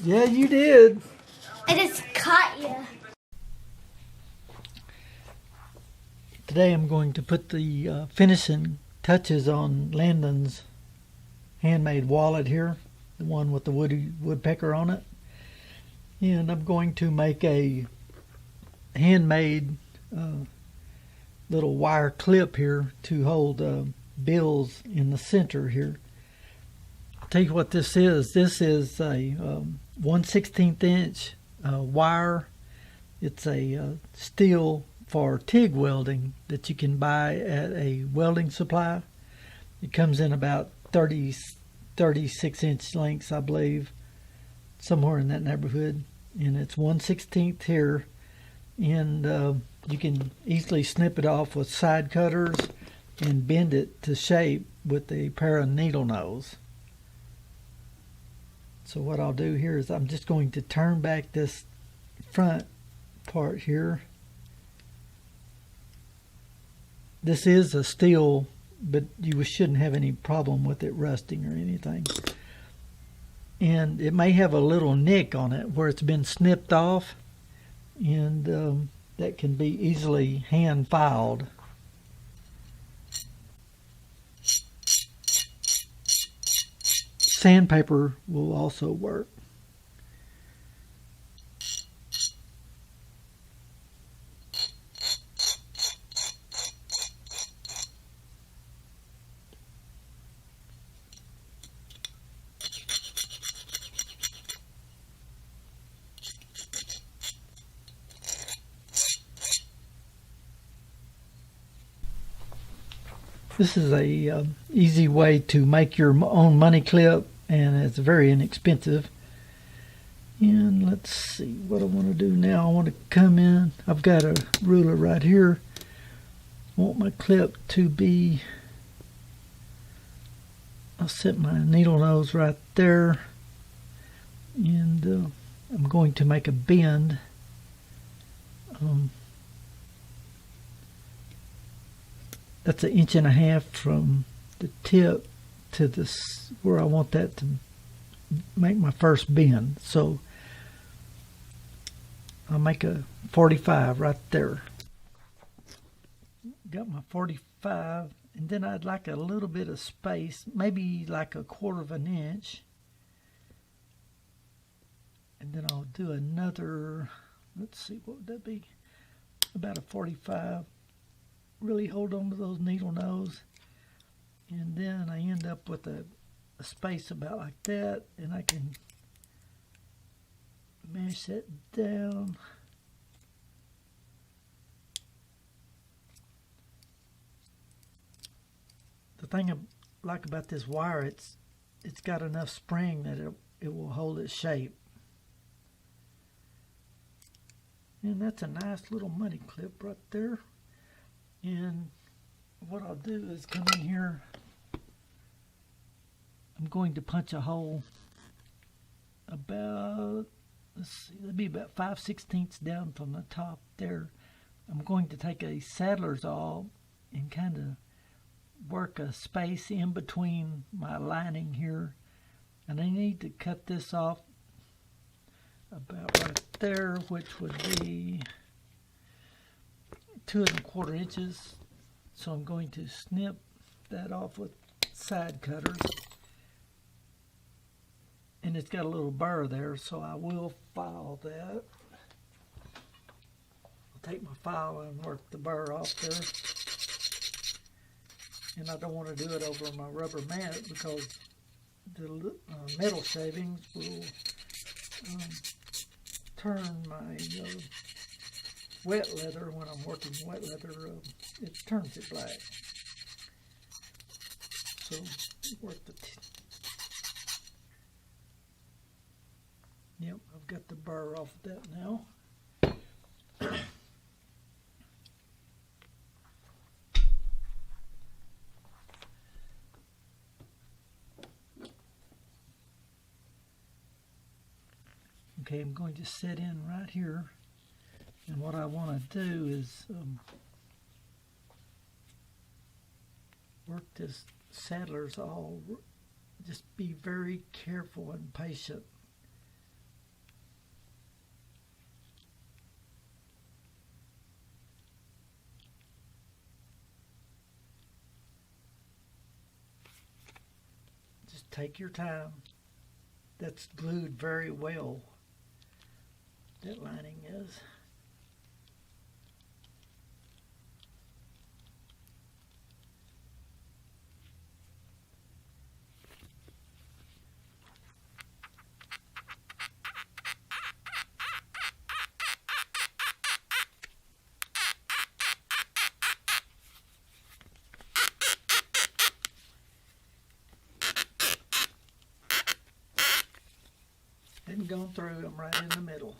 Yeah, you did. I just caught you. Today I'm going to put the finishing touches on Landon's handmade wallet here, the one with the woodpecker on it. And I'm going to make a handmade little wire clip here to hold bills in the center here. I'll tell you what this is. This is a 1/16 inch wire. It's a steel for TIG welding that you can buy at a welding supply. It comes in about 36 inch lengths, I believe, somewhere in that neighborhood, and it's 1/16 here, and you can easily snip it off with side cutters and bend it to shape with a pair of needle nose. So what I'll do here is I'm just going to turn back this front part here. This is a steel, but you shouldn't have any problem with it rusting or anything. And it may have a little nick on it where it's been snipped off, and that can be easily hand filed. Sandpaper will also work. This is a easy way to make your own money clip, and it's very inexpensive. And let's see what I want to do now. I want to come in. I've got a ruler right here. I want my clip to be, I'll set my needle nose right there, and I'm going to make a bend. That's 1.5 inches from the tip to this where I want that to make my first bend. So I'll make a 45 right there. Got my 45, and then I'd like a little bit of space, maybe like 1/4 inch. And then I'll do another, let's see, what would that be? About a 45. Really hold on to those needle nose, and then I end up with a space about like that, and I can mash that down. The thing I like about this wire, it's got enough spring that it will hold its shape. And that's a nice little money clip right there. And what I'll do is come in here. I'm going to punch a hole about, let's see, that'd be about 5/16 down from the top there. I'm going to take a saddler's awl and kind of work a space in between my lining here. And I need to cut this off about right there, which would be 2¼ inches. So I'm going to snip that off with side cutters, and it's got a little burr there, so I will file that. I'll take my file and work the burr off there, and I don't want to do it over my rubber mat because the metal shavings will turn my wet leather. When I'm working wet leather, it turns it black. So work the yep, I've got the burr off of that now. Okay, I'm going to set in right here. And what I want to do is work this saddler's awl. Just be very careful and patient take your time. That's glued very well. That lining is. And gone through them right in the middle.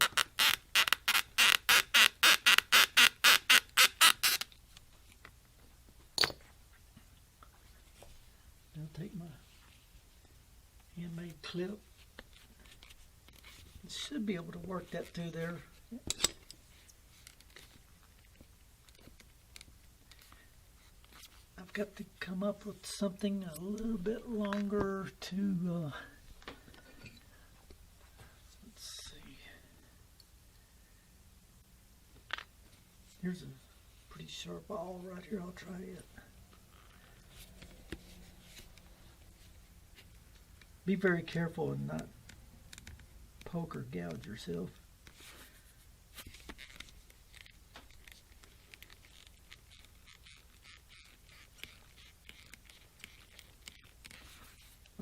I'll take my handmade clip. Should be able to work that through there. I've got to come up with something a little bit longer to let's see. Here's a pretty sharp awl right here. I'll try it. Be very careful and not poke or gouge yourself.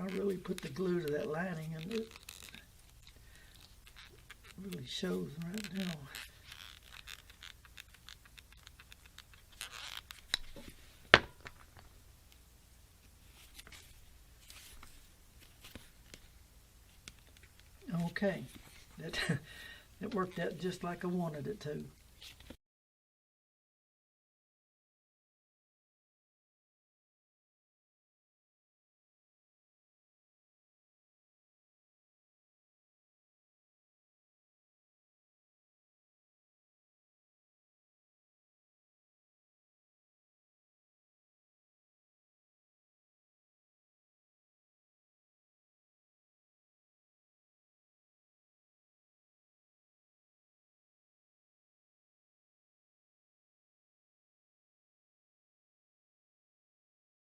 I really put the glue to that lining and it really shows right now. Okay, that worked out just like I wanted it to.